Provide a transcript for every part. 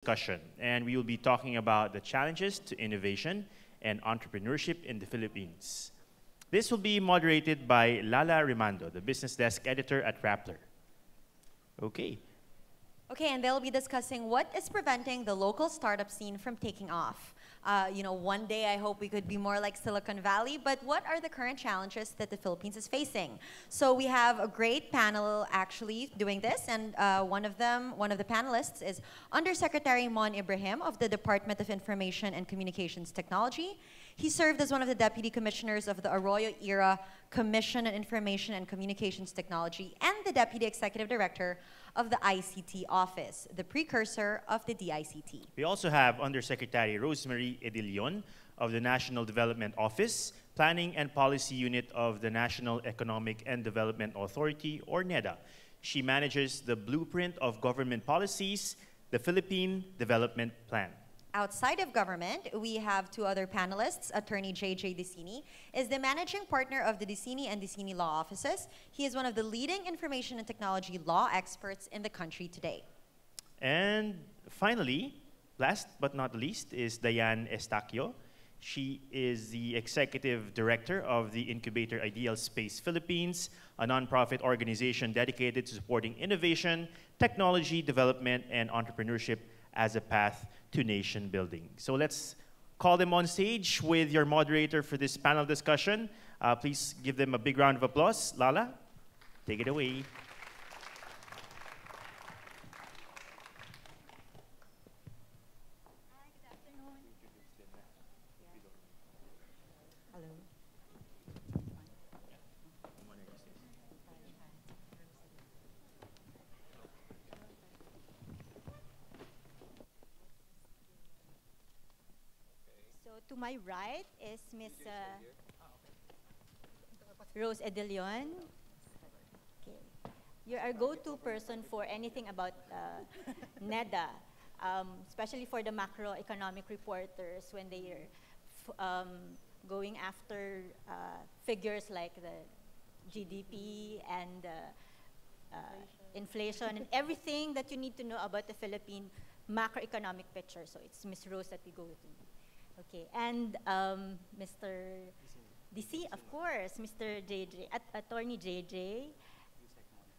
discussion, and we will be talking about the challenges to innovation and entrepreneurship in the Philippines. This will be moderated by Lala Rimando, the business desk editor at Rappler. Okay. Okay, and they'll be discussing what is preventing the local startup scene from taking off. One day I hope we could be more like Silicon Valley, but what are the current challenges that the Philippines is facing? So we have a great panel actually doing this, and one of the panelists is Undersecretary Mon Ibrahim of the Department of Information and Communications Technology. He served as one of the Deputy Commissioners of the Arroyo-era Commission on Information and Communications Technology and the Deputy Executive Director of the ICT Office, the precursor of the DICT. We also have Undersecretary Rosemary Edilion of the National Development Office, Planning and Policy Unit of the National Economic and Development Authority, or NEDA. She manages the blueprint of government policies, the Philippine Development Plan. Outside of government, we have two other panelists. Attorney J.J. Dicini is the managing partner of the Dicini and Dicini Law Offices. He is one of the leading information and technology law experts in the country today. And finally, last but not least, is Diane Estacio. She is the executive director of the incubator Ideal Space Philippines, a nonprofit organization dedicated to supporting innovation, technology development, and entrepreneurship as a path to nation building. So let's call them on stage with your moderator for this panel discussion. Please give them a big round of applause. Lala, take it away. To my right is Miss Rose Edilion. Okay. You're our go-to person for anything about NEDA, especially for the macroeconomic reporters when they are going after figures like the GDP and inflation and everything that you need to know about the Philippine macroeconomic picture. So it's Miss Rose that we go to. Okay, and Mr. DC, of course, Mr. JJ, Attorney JJ,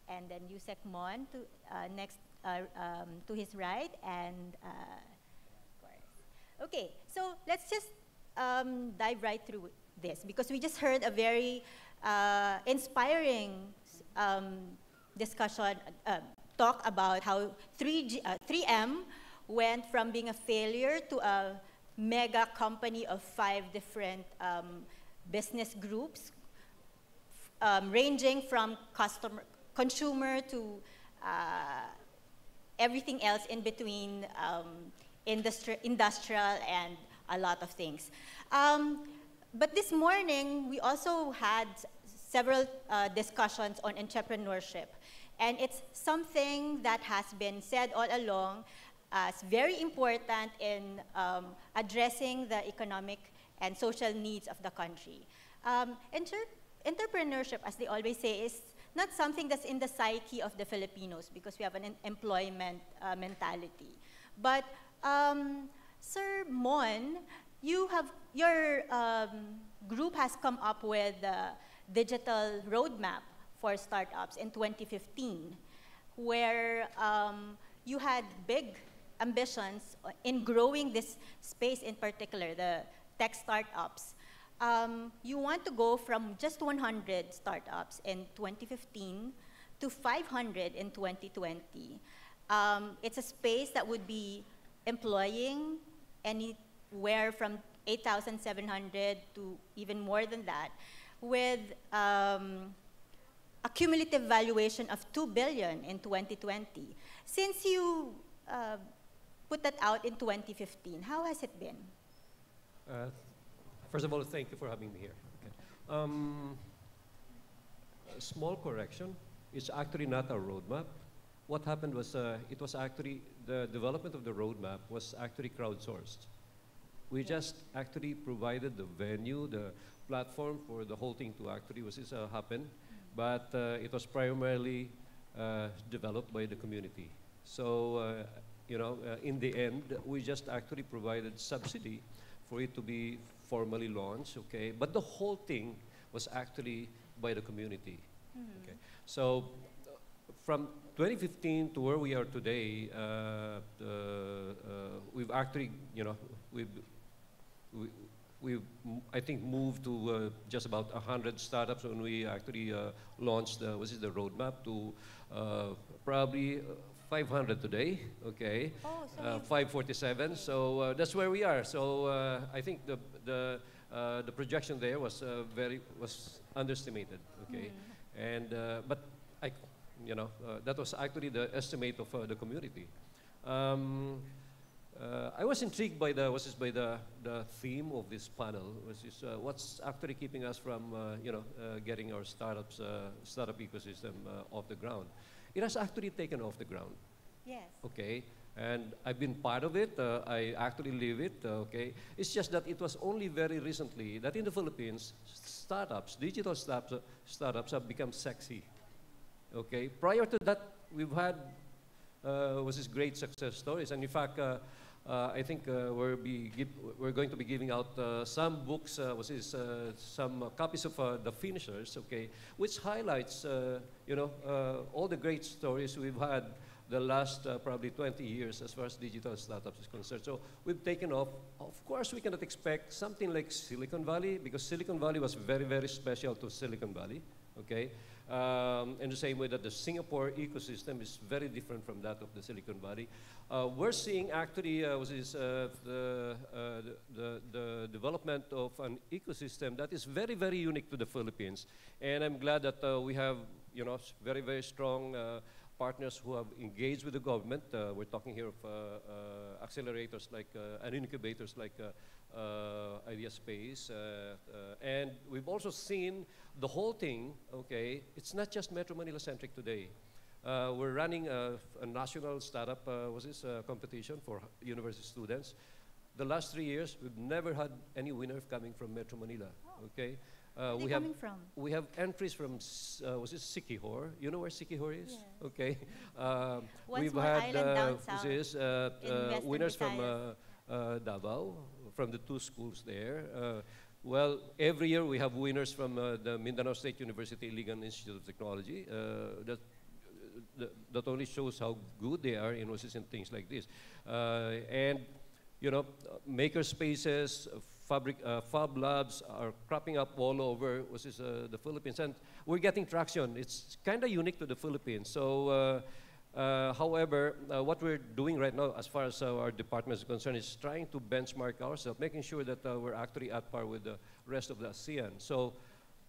and then Yusek Mon to next to his right, and of course. Okay, so let's just dive right through this because we just heard a very inspiring discussion, talk about how 3M went from being a failure to a mega company of 5 different business groups, ranging from consumer to everything else in between, industrial and a lot of things. But this morning, we also had several discussions on entrepreneurship. And it's something that has been said all along as very important in addressing the economic and social needs of the country. Entrepreneurship, as they always say, is not something that's in the psyche of the Filipinos because we have an employment mentality. But Sir Mon, your group has come up with a digital roadmap for startups in 2015, where you had big ambitions in growing this space in particular, the tech startups. You want to go from just 100 startups in 2015 to 500 in 2020. It's a space that would be employing anywhere from 8,700 to even more than that, with a cumulative valuation of 2 billion in 2020. Since you put that out in 2015. How has it been? First of all, thank you for having me here. Okay. A small correction. It's actually not a roadmap. What happened was it was actually the development of the roadmap was actually crowdsourced. We just actually provided the venue, the platform for the whole thing to actually happen, but it was primarily developed by the community. So in the end, we just actually provided subsidy for it to be formally launched, okay? But the whole thing was actually by the community, okay? So from 2015 to where we are today, we've actually, we've I think, moved to just about 100 startups when we actually launched the roadmap to probably 500 today, okay? Oh, so 547. So that's where we are. So I think the projection there was was underestimated, okay? And but that was actually the estimate of the community. I was intrigued by the theme of this panel, which is what's actually keeping us from getting our startup ecosystem off the ground. It has actually taken off the ground. yes. Okay, and I've been part of it. I actually live it. Okay, it's just that it was only very recently that in the Philippines, digital startups have become sexy. Okay, prior to that, we've had these great success stories, and in fact, I think we're going to be giving out some books, some copies of The Finishers, okay, which highlights all the great stories we've had the last probably 20 years as far as digital startups is concerned. So we've taken off. Of course, we cannot expect something like Silicon Valley, because Silicon Valley was very, very special to Silicon Valley, okay? In the same way that the Singapore ecosystem is very different from that of the Silicon Valley. We're seeing actually the development of an ecosystem that is very, very unique to the Philippines. And I'm glad that we have very, very strong partners who have engaged with the government. We're talking here of accelerators like and incubators like Idea Space, and we've also seen the whole thing. Okay, it's not just Metro Manila centric today. We're running a national startup competition for university students. The last 3 years, we've never had any winner coming from Metro Manila. Okay, Where are they coming from? we have entries from Siquijor. You know where Siquijor is? Yeah. Okay, One we've small had island down south in winners from Western Davao, from the 2 schools there. Well, every year we have winners from the Mindanao State University Iligan Institute of Technology. That only shows how good they are in things like this. And maker spaces, fab labs are cropping up all over the Philippines, and we're getting traction. It's kind of unique to the Philippines. So, however, what we're doing right now, as far as our department is concerned, is trying to benchmark ourselves, making sure that we're actually at par with the rest of the ASEAN. So,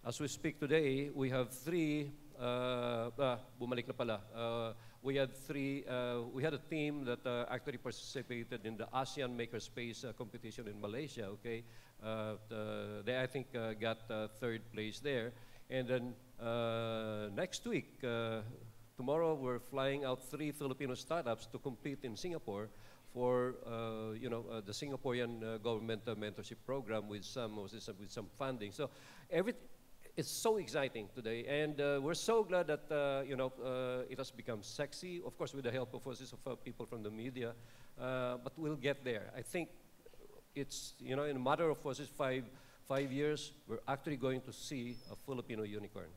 as we speak today, we have 3. Bumalik na pala. We had a team that actually participated in the ASEAN Makerspace competition in Malaysia. Okay, they I think got 3rd place there, and then next week, tomorrow we're flying out 3 Filipino startups to compete in Singapore for the Singaporean government mentorship program with some funding. So it's so exciting today, and we're so glad that it has become sexy. Of course, with the help of people from the media, but we'll get there. I think it's in a matter of 5 years, we're actually going to see a Filipino unicorn.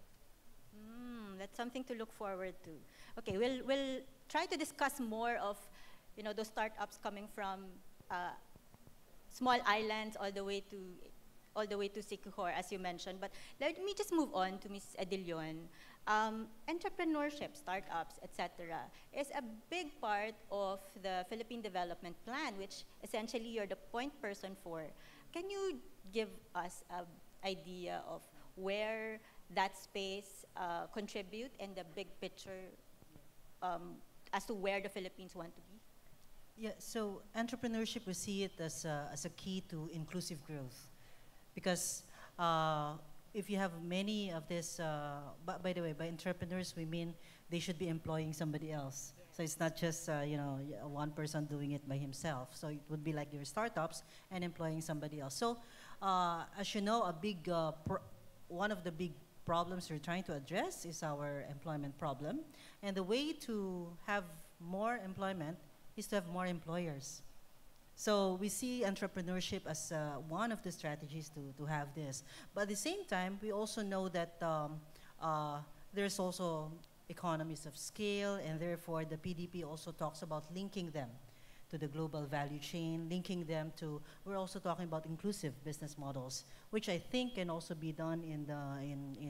That's something to look forward to. Okay, we'll try to discuss more of those startups coming from small islands all the way to Siquijor, as you mentioned. But let me just move on to Ms. Edilion. Entrepreneurship, startups, etc., is a big part of the Philippine Development Plan, which essentially you're the point person for. Can you give us an idea of where that space contribute and the big picture as to where the Philippines want to be? Yeah, so entrepreneurship, we see it as a key to inclusive growth. Because if you have many of this, by the way, by entrepreneurs, we mean they should be employing somebody else. So it's not just one person doing it by himself. So it would be like your startups and employing somebody else. So as you know, one of the big problems we're trying to address is our employment problem. And the way to have more employment is to have more employers. So we see entrepreneurship as one of the strategies to have this. But at the same time, we also know that there's also economies of scale, and therefore the PDP also talks about linking them to the global value chain, linking them to, we're also talking about inclusive business models, which I think can also be done in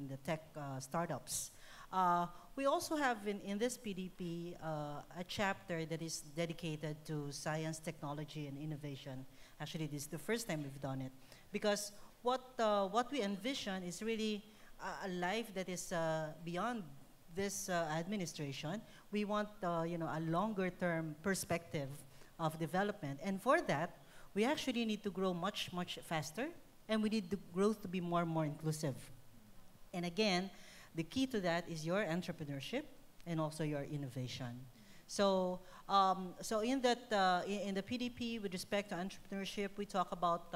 the tech startups. We also have in this PDP a chapter that is dedicated to science, technology, and innovation. Actually, this is the first time we've done it. Because what we envision is really a life that is beyond this administration. We want you know, a longer term perspective of development. And for that, we actually need to grow much, much faster, and we need the growth to be more and more inclusive. And again, the key to that is your entrepreneurship and also your innovation. So, so in that, in the PDP, with respect to entrepreneurship, we talk about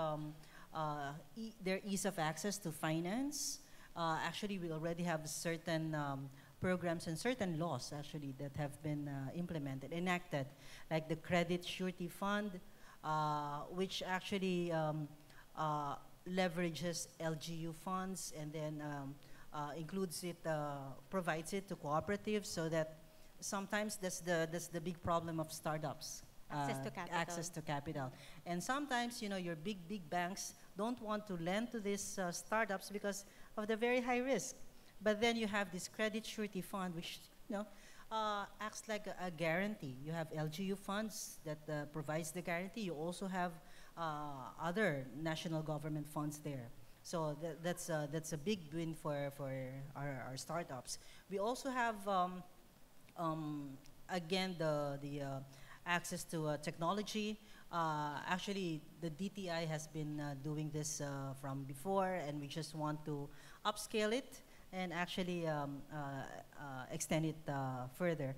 their ease of access to finance. Actually, we already have certain programs and certain laws actually that have been implemented, enacted, like the Credit Surety Fund, which actually leverages LGU funds and then includes it, provides it to cooperatives, so that sometimes that's the big problem of startups. Access to capital. Access to capital. And sometimes, you know, your big banks don't want to lend to these startups because of the very high risk. But then you have this Credit Surety Fund, which, you know, acts like a guarantee. You have LGU funds that provides the guarantee. You also have other national government funds there. So that's a big win for our startups. We also have, again, the access to technology. Actually, the DTI has been doing this from before, and we just want to upscale it and actually extend it further.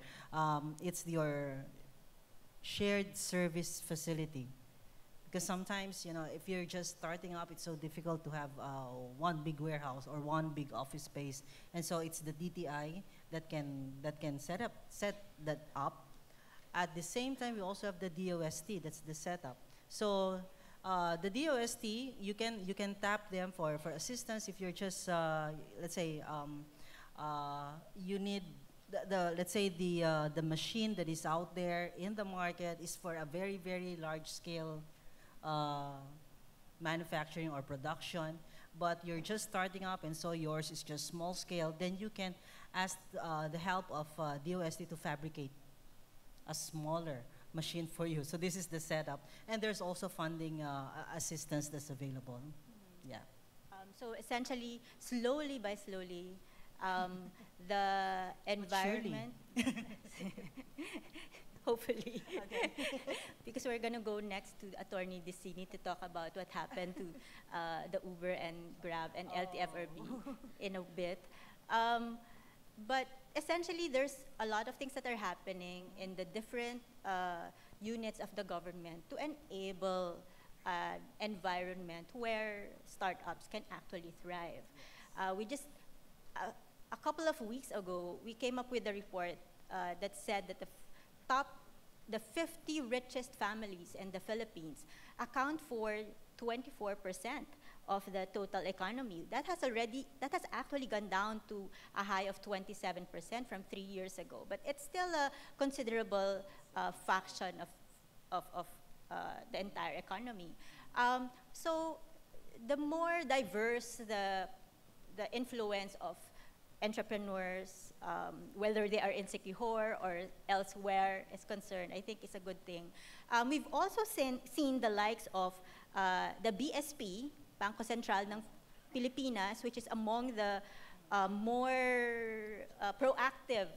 It's your shared service facility. Because sometimes, you know, if you're just starting up, it's so difficult to have one big warehouse or one big office space. And so it's the DTI that can set that up. At the same time, we also have the DOST, that's the setup. So the DOST, you can tap them for assistance if you're just, let's say, you need let's say the machine that is out there in the market is for a very, very large scale manufacturing or production, but you're just starting up, and so yours is just small scale, then you can ask the help of DOST to fabricate a smaller machine for you. So this is the setup. And there's also funding assistance that's available. Yeah. So essentially, slowly by slowly, the environment, hopefully, okay. Because we're going to go next to Attorney Dicini to talk about what happened to the Uber and Grab and LTFRB in a bit. But essentially, there's a lot of things that are happening in the different units of the government to enable an environment where startups can actually thrive. We just, a couple of weeks ago, we came up with a report that said that the 50 richest families in the Philippines account for 24% of the total economy. That has actually gone down to a high of 27% from 3 years ago. But it's still a considerable fraction of the entire economy. So the more diverse the influence of entrepreneurs, whether they are in Siquijor or elsewhere is concerned, I think it's a good thing. We've also seen the likes of the BSP, Bangko Sentral ng Pilipinas, which is among the more proactive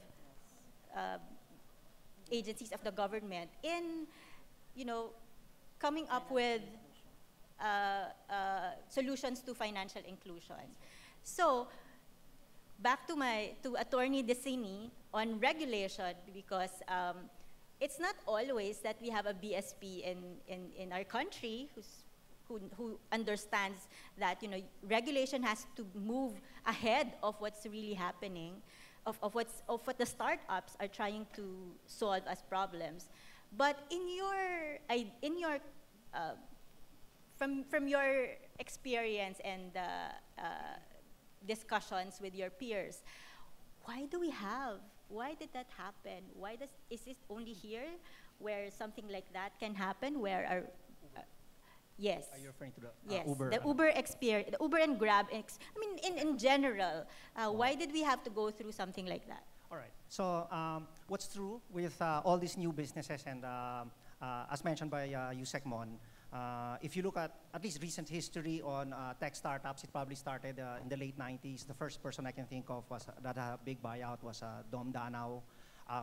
agencies of the government in, you know, coming up with solutions to financial inclusion. So, back to Attorney Dicini on regulation, because it's not always that we have a BSP in our country who understands that, you know, regulation has to move ahead of what's really happening, of what the startups are trying to solve as problems. But in your from your experience and discussions with your peers, why did that happen? Is it only here where something like that can happen, where yes. Are you referring to the Yes, Uber? the Uber experience, the Uber and Grab. I mean, in general, why did we have to go through something like that? All right. So what's true with all these new businesses and as mentioned by Yusek Mon, if you look at least recent history on tech startups, it probably started in the late 90s. The first person I can think of was that a big buyout was Dom Danao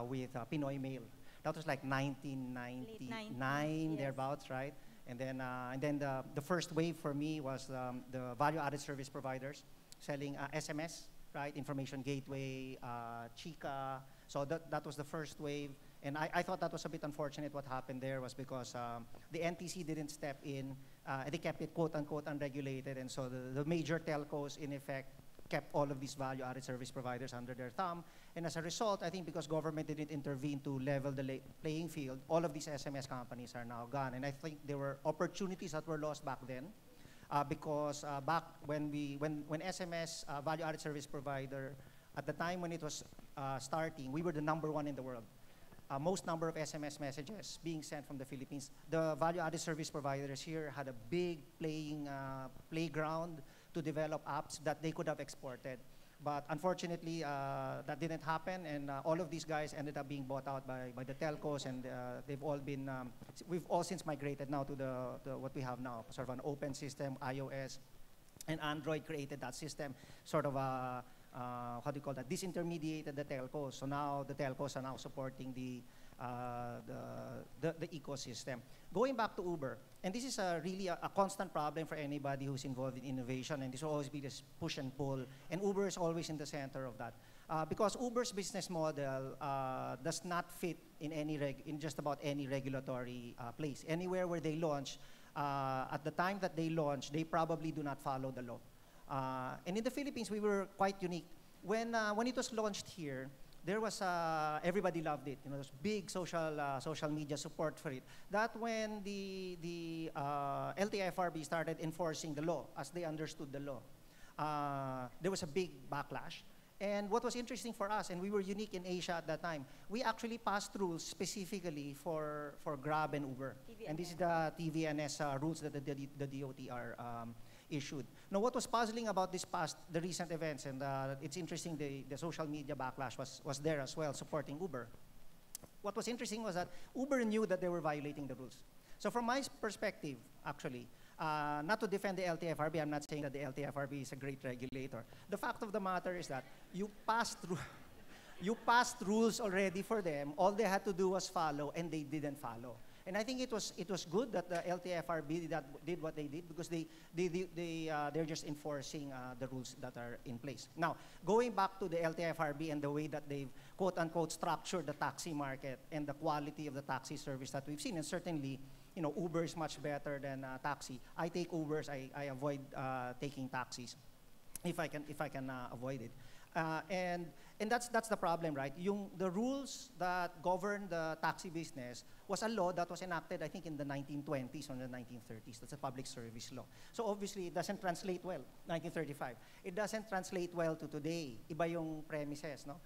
with Pinoy Mail. That was like 1999, 90s, yes. thereabouts, right? And then the first wave for me was the value-added service providers selling SMS, right? Information gateway, Chica. So that was the first wave. And I thought that was a bit unfortunate. What happened there was because the NTC didn't step in. They kept it quote-unquote unregulated. And so the major telcos, in effect, kept all of these value-added service providers under their thumb. And as a result, I think because government didn't intervene to level the playing field, all of these SMS companies are now gone. And I think there were opportunities that were lost back then because back when SMS, value-added service provider, at the time when it was starting, we were the #1 in the world. Most number of SMS messages being sent from the Philippines. The value-added service providers here had a big playground to develop apps that they could have exported. But unfortunately, that didn't happen, and all of these guys ended up being bought out by the telcos, and they've all been, we've all since migrated now to the what we have now, sort of an open system, iOS, and Android created that system, sort of how do you call that, disintermediated the telcos. So now the telcos are now supporting the ecosystem. Going back to Uber, and this is really a constant problem for anybody who's involved in innovation, and this will always be this push and pull, and Uber is always in the center of that. Because Uber's business model does not fit in just about any regulatory place. Anywhere where they launch, at the time that they launch, they probably do not follow the law. And in the Philippines, we were quite unique. When it was launched here, there was everybody loved it. You know, there's big social media support for it. That when the LTFRB started enforcing the law as they understood the law, there was a big backlash. And what was interesting for us, and we were unique in Asia at that time, we actually passed rules specifically for Grab and Uber. TVNS. And this is the TVNS rules that the DOTR issued. Now, what was puzzling about the recent events, and it's interesting, the social media backlash was there as well, supporting Uber. What was interesting was that Uber knew that they were violating the rules. So from my perspective, actually, not to defend the LTFRB, I'm not saying that the LTFRB is a great regulator. The fact of the matter is that you passed rules already for them. All they had to do was follow, and they didn't follow. And I think it was good that the LTFRB did what they did, because they're just enforcing the rules that are in place. Now, going back to the LTFRB and the way that they've quote-unquote structured the taxi market and the quality of the taxi service that we've seen, and certainly, you know, Uber is much better than taxi. I take Ubers. I avoid taking taxis if I can avoid it. And that's the problem, right? The rules that govern the taxi business was a law that was enacted, I think, in the 1920s or the 1930s. That's a public service law. So obviously, it doesn't translate well, 1935. It doesn't translate well to today. Iba yung premises, no?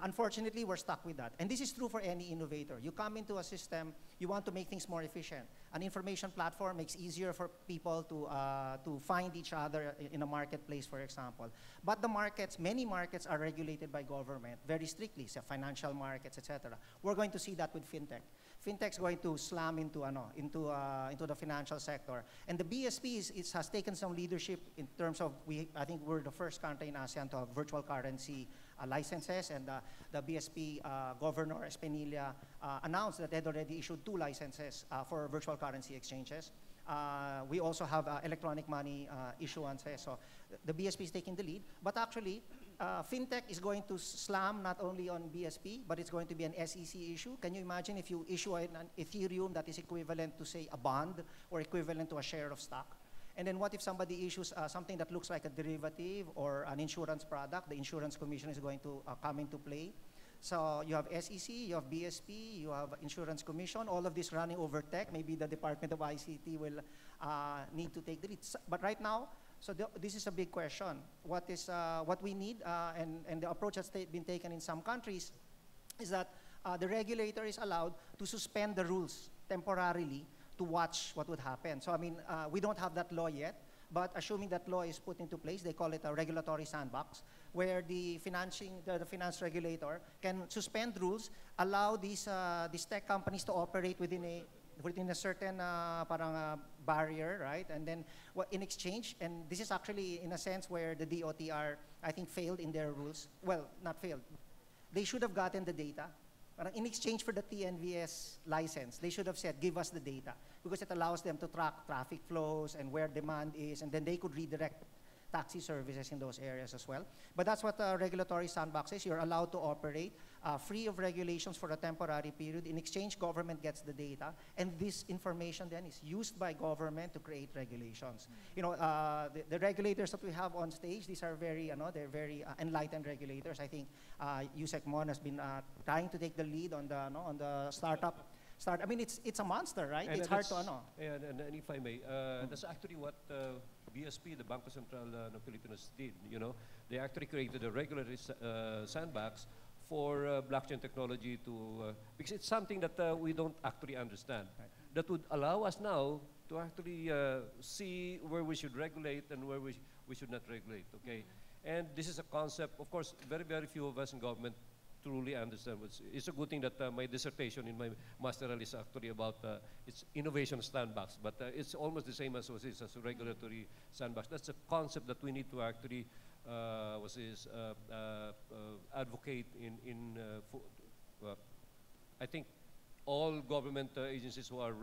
Unfortunately, we're stuck with that. And this is true for any innovator. You come into a system, you want to make things more efficient. An information platform makes easier for people to find each other in a marketplace, for example. But many markets are regulated by government very strictly, so financial markets, etc. We're going to see that with fintech. Fintech's going to slam into the financial sector, and the BSP has taken some leadership in terms of I think we're the first country in ASEAN to have virtual currency licenses, and the BSP Governor Espinilla announced that they'd already issued 2 licenses for virtual currency exchanges. We also have electronic money issuances, so the BSP is taking the lead, but actually fintech is going to slam not only on BSP, but it's going to be an SEC issue. Can you imagine if you issue an Ethereum that is equivalent to, say, a bond or equivalent to a share of stock? And then what if somebody issues something that looks like a derivative or an insurance product? The insurance commission is going to come into play. So you have SEC, you have BSP, you have Insurance Commission, all of this running over tech. Maybe the Department of ICT will need to take the lead. But right now, this is a big question. What we need, and the approach that's been taken in some countries, is that the regulator is allowed to suspend the rules temporarily to watch what would happen. So I mean, we don't have that law yet, but assuming that law is put into place, they call it a regulatory sandbox, where the finance regulator can suspend rules, allow these tech companies to operate within a certain barrier, right? And then in exchange, and this is actually in a sense where the DOTR, I think, failed in their rules. Well, not failed. They should have gotten the data. In exchange for the TNVS license, they should have said, give us the data, because it allows them to track traffic flows and where demand is, and then they could redirect taxi services in those areas as well. But that's what a regulatory sandbox is. You're allowed to operate free of regulations for a temporary period. In exchange, government gets the data, and this information then is used by government to create regulations. You know, the regulators that we have on stage, these are very, they're very enlightened regulators. I think Yusek Mon has been trying to take the lead on the startup. I mean, it's a monster, right? And it's hard to And if I may, that's actually what BSP, the Bangko Sentral ng Pilipinas, did. You know, they actually created a regulatory sandbox for blockchain technology to, because it's something that we don't actually understand. Right. That would allow us now to actually see where we should regulate and where we should not regulate, okay? And this is a concept, of course, very, very few of us in government truly understand. It's a good thing that my dissertation in my masteral is actually about it's innovation sandbox, but it's almost the same as a regulatory sandbox. That's a concept that we need to actually advocate I think all government agencies who are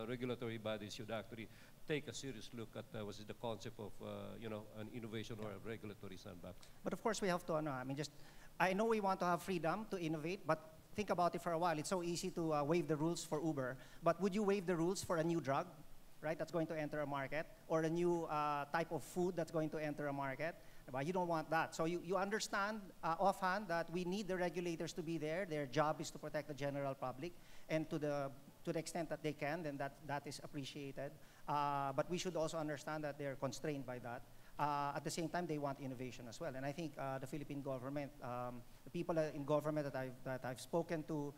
regulatory bodies should actually take a serious look at the concept of an innovation or a regulatory sandbox. But of course, we have to, I know we want to have freedom to innovate, but think about it for a while. It's so easy to waive the rules for Uber, but would you waive the rules for a new drug, right, that's going to enter a market, or a new type of food that's going to enter a market? But you don't want that. So you understand offhand that we need the regulators to be there. Their job is to protect the general public, and to the extent that they can, then that is appreciated. But we should also understand that they're constrained by that. At the same time, they want innovation as well. And I think the Philippine government, the people in government that I've spoken to,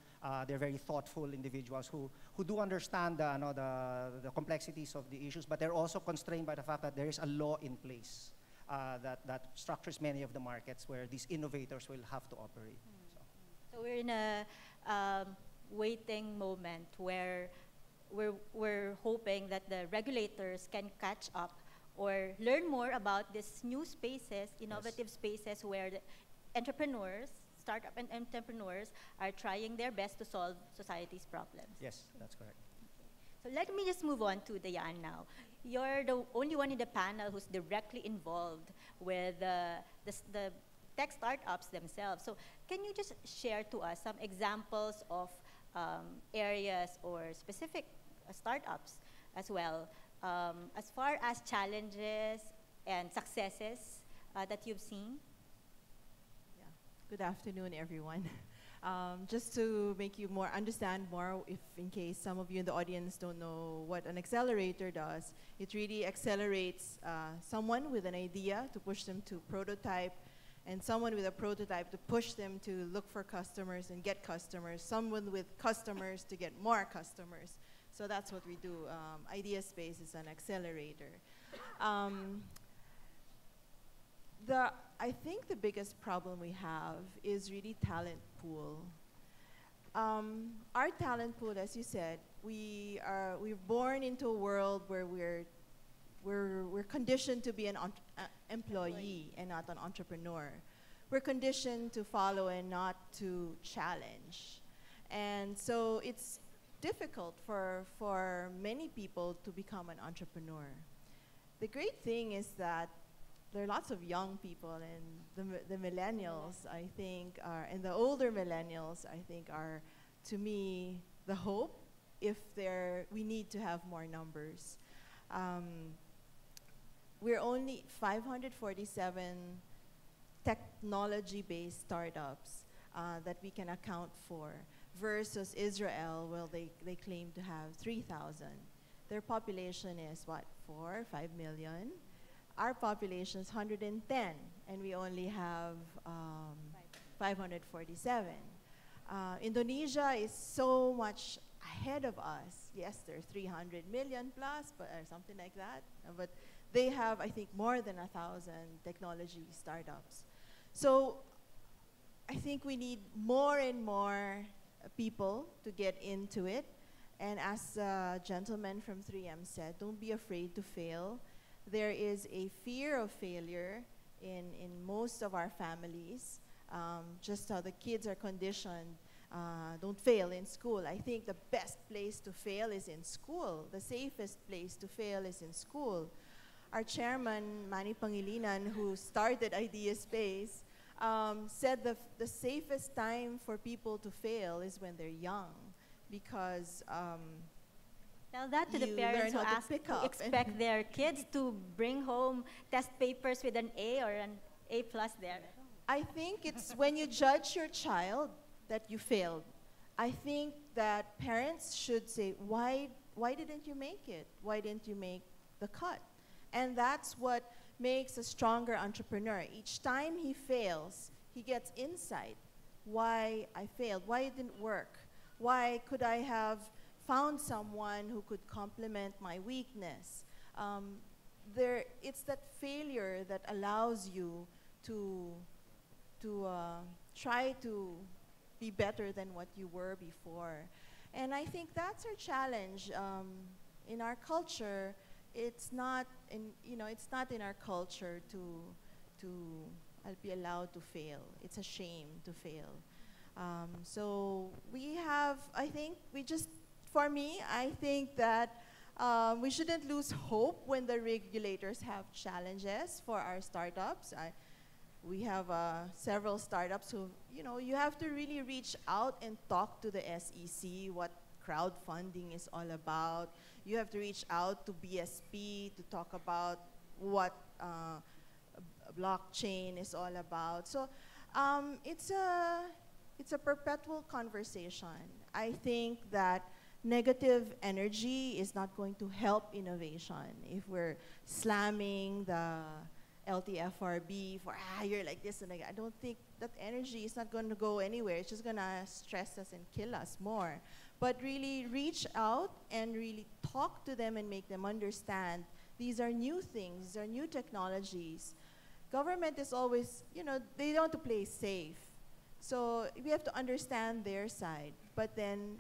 they're very thoughtful individuals who do understand the complexities of the issues, but they're also constrained by the fact that there is a law in place that structures many of the markets where these innovators will have to operate. So we're in a waiting moment where we're hoping that the regulators can catch up or learn more about these new spaces, innovative spaces where the entrepreneurs, startup and entrepreneurs are trying their best to solve society's problems. Yes, that's correct. So let me just move on to Dayan now. You're the only one in the panel who's directly involved with the tech startups themselves. So can you just share to us some examples of areas or specific startups as well, as far as challenges and successes that you've seen? Yeah. Good afternoon, everyone. Just to make you understand more, if in case some of you in the audience don't know what an accelerator does, it really accelerates someone with an idea to push them to prototype, and someone with a prototype to push them to look for customers and get customers, someone with customers to get more customers. So that's what we do. Idea Space is an accelerator. I think the biggest problem we have is really talent pool. Our talent pool, as you said, we're born into a world where we're conditioned to be an employee and not an entrepreneur. We're conditioned to follow and not to challenge. And so it's difficult for many people to become an entrepreneur. The great thing is that there are lots of young people, and the millennials, I think, and the older millennials, I think, are, to me, the hope. We need to have more numbers. We're only 547 technology-based startups that we can account for, versus Israel, well, they claim to have 3,000. Their population is what, 4, 5 million? Our population is 110, and we only have 547. Indonesia is so much ahead of us. Yes, they're 300 million plus, but or something like that. But they have, I think, more than 1,000 technology startups. So I think we need more and more people to get into it. And as a gentleman from 3M said, don't be afraid to fail. There is a fear of failure in most of our families. Just how the kids are conditioned, don't fail in school. I think the best place to fail is in school. The safest place to fail is in school. Our chairman, Manny Pangilinan, who started Idea Space, said the safest time for people to fail is when they're young, because Tell that to the you parents learn who how to pick up expect their kids to bring home test papers with an A or an A plus there. I think it's when you judge your child that you failed. I think that parents should say, why didn't you make it? Why didn't you make the cut? And that's what makes a stronger entrepreneur. Each time he fails, he gets insight. Why I failed, why it didn't work. Why could I have found someone who could complement my weakness? It's that failure that allows you to try to be better than what you were before. And I think that's our challenge. In our culture, it's not in our culture to be allowed to fail. It's a shame to fail. So we have, I think, for me, I think that we shouldn't lose hope when the regulators have challenges for our startups. We have several startups who, you have to really reach out and talk to the SEC what crowdfunding is all about. You have to reach out to BSP to talk about what blockchain is all about. So it's a perpetual conversation. I think that negative energy is not going to help innovation. If we're slamming the LTFRB for, you're like this and like that, I don't think that energy is not going to go anywhere. It's just going to stress us and kill us more. But really reach out and really talk to them and make them understand these are new things, these are new technologies. Government is always, they want to play safe. So we have to understand their side. But then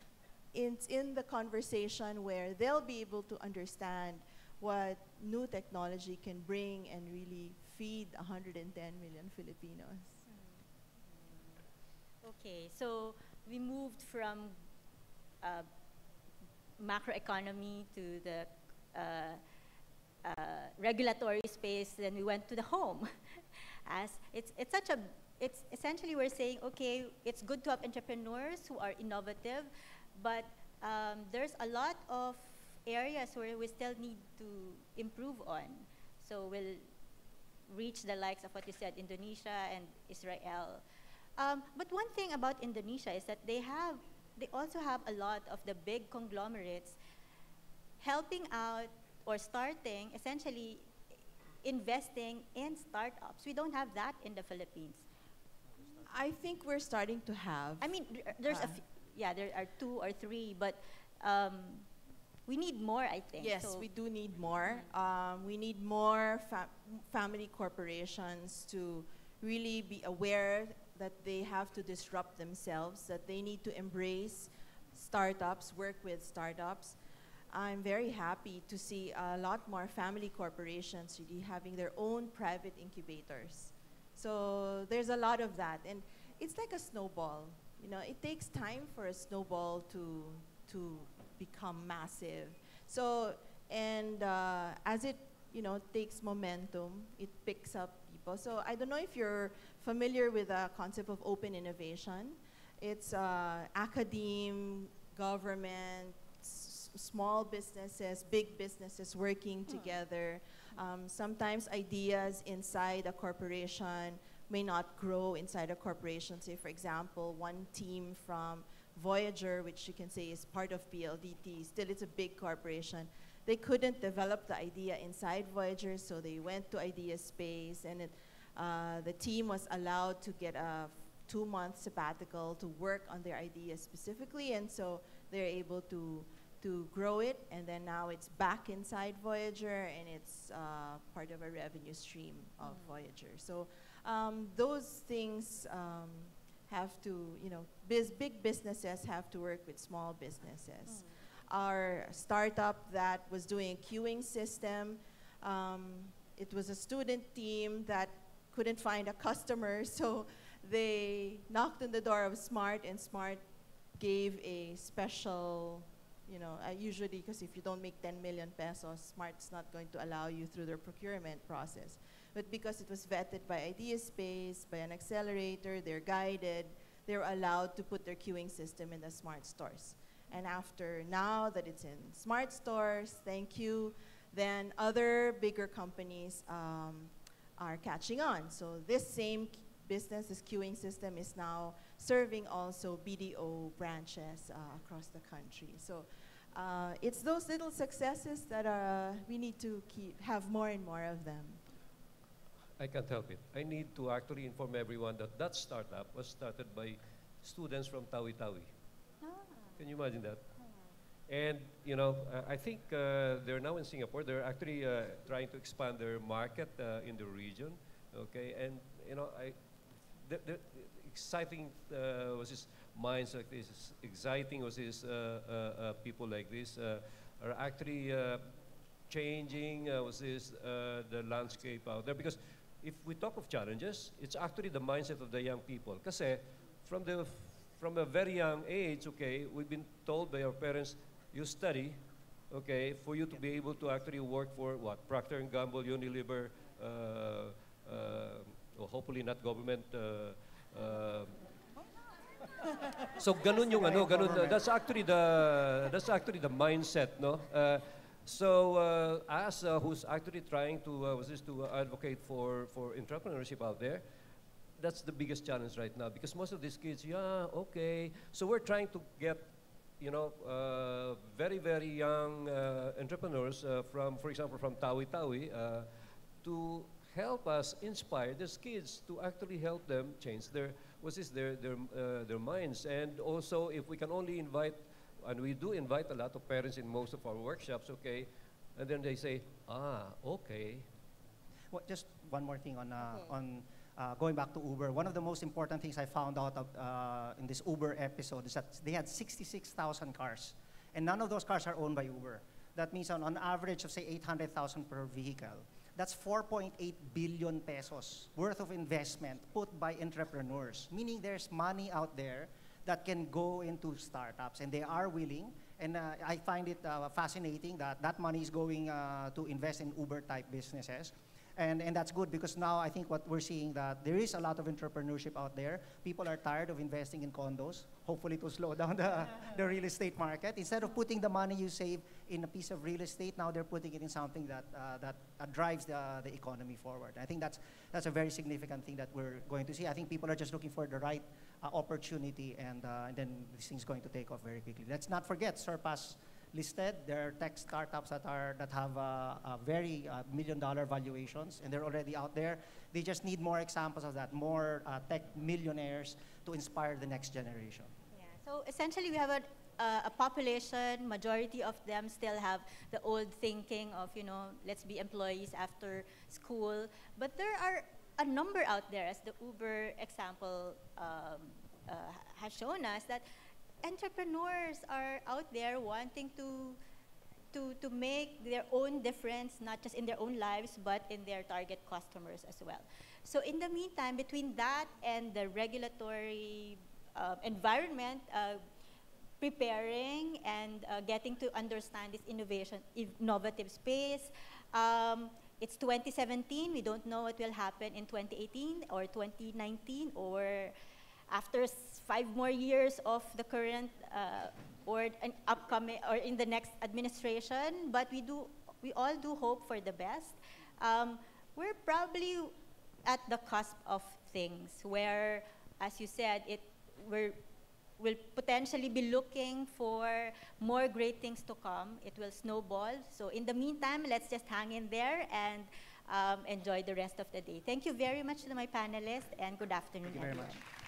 it's in the conversation where they'll be able to understand what new technology can bring and really feed 110 million Filipinos. Okay, so we moved from macroeconomy to the regulatory space, then we went to the home. As it's essentially we're saying, okay, it's good to have entrepreneurs who are innovative, but there's a lot of areas where we still need to improve on. So we'll reach the likes of what you said, Indonesia and Israel. But one thing about Indonesia is that they also have a lot of the big conglomerates helping out or starting, essentially investing in startups. We don't have that in the Philippines. I think we're starting to have. I mean, there's there are 2 or 3, but we need more, I think. Yes, so we do need more. We need more family corporations to really be aware that they have to disrupt themselves, that they need to embrace startups, work with startups. I'm very happy to see a lot more family corporations really having their own private incubators. So there's a lot of that. And it's like a snowball. It takes time for a snowball to become massive. So, and as it, takes momentum, it picks up people. So I don't know if you're familiar with the concept of open innovation. It's academe, government, small businesses, big businesses working together. Sometimes ideas inside a corporation may not grow inside a corporation. Say, for example, one team from Voyager, which you can say is part of PLDT, still it's a big corporation. They couldn't develop the idea inside Voyager, so they went to Idea Space, and the team was allowed to get a 2-month sabbatical to work on their idea specifically, and so they're able to grow it, and then now it's back inside Voyager, and it's part of a revenue stream of Voyager. So those things have to, big businesses have to work with small businesses. Our startup that was doing a queuing system, it was a student team that couldn't find a customer, so they knocked on the door of Smart, and Smart gave a special, usually, because if you don't make 10 million pesos, Smart's not going to allow you through their procurement process. But because it was vetted by Idea Space, by an accelerator, they're guided, they're allowed to put their queuing system in the Smart stores. And after, now that it's in Smart stores, thank you, then other bigger companies are catching on. So this same business, this queuing system, is now serving also BDO branches across the country. So it's those little successes that we need to have more and more of them. I can't help it. I need to actually inform everyone that that startup was started by students from Tawi-Tawi. Can you imagine that? And I think they're now in Singapore. They're actually trying to expand their market in the region. Okay, and the exciting was this minds like this. Exciting was this people like this are actually changing was this the landscape out there. Because if we talk of challenges, it's actually the mindset of the young people. Kasi from a very young age, okay, we've been told by our parents, you study, okay, for you to be able to actually work for what? Procter & Gamble, Unilever, or hopefully not government. So ganun yung ganun. That's actually the mindset, no? So us who's actually trying to to advocate for entrepreneurship out there, that's the biggest challenge right now, because most of these kids, yeah, okay. So we're trying to get, very, very young entrepreneurs for example, from Tawi-Tawi, to help us inspire these kids to actually help them change their minds. And also, if we can only invite, and we do invite a lot of parents in most of our workshops, okay, and then they say, okay. Well, just one more thing on going back to Uber. One of the most important things I found out in this Uber episode is that they had 66,000 cars, and none of those cars are owned by Uber. That means on average of, say, 800,000 per vehicle. That's 4.8 billion pesos worth of investment put by entrepreneurs, meaning there's money out there that can go into startups, and they are willing. And I find it fascinating that that money is going to invest in Uber-type businesses. And that's good, because now I think what we're seeing, that there is a lot of entrepreneurship out there. People are tired of investing in condos, hopefully to slow down the real estate market. Instead of putting the money you save in a piece of real estate, now they're putting it in something that drives the economy forward. I think that's a very significant thing that we're going to see. I think people are just looking for the right opportunity, and then this thing's going to take off very quickly. Let's not forget, Surpass listed. There are tech startups that have very million-dollar valuations, and they're already out there. They just need more examples of that, more tech millionaires to inspire the next generation. Yeah. So essentially, we have a population. Majority of them still have the old thinking of, let's be employees after school. But there are a number out there, as the Uber example has shown us, that entrepreneurs are out there wanting to make their own difference, not just in their own lives, but in their target customers as well. So in the meantime, between that and the regulatory environment, preparing and getting to understand this innovative space, it's 2017. We don't know what will happen in 2018 or 2019 or after 5 more years of the current or an upcoming or in the next administration, but we all do hope for the best. We're probably at the cusp of things where, as you said, we'll potentially be looking for more great things to come. It will snowball. So in the meantime, let's just hang in there and enjoy the rest of the day. Thank you very much to my panelists, and good afternoon, Thank you very everyone. much.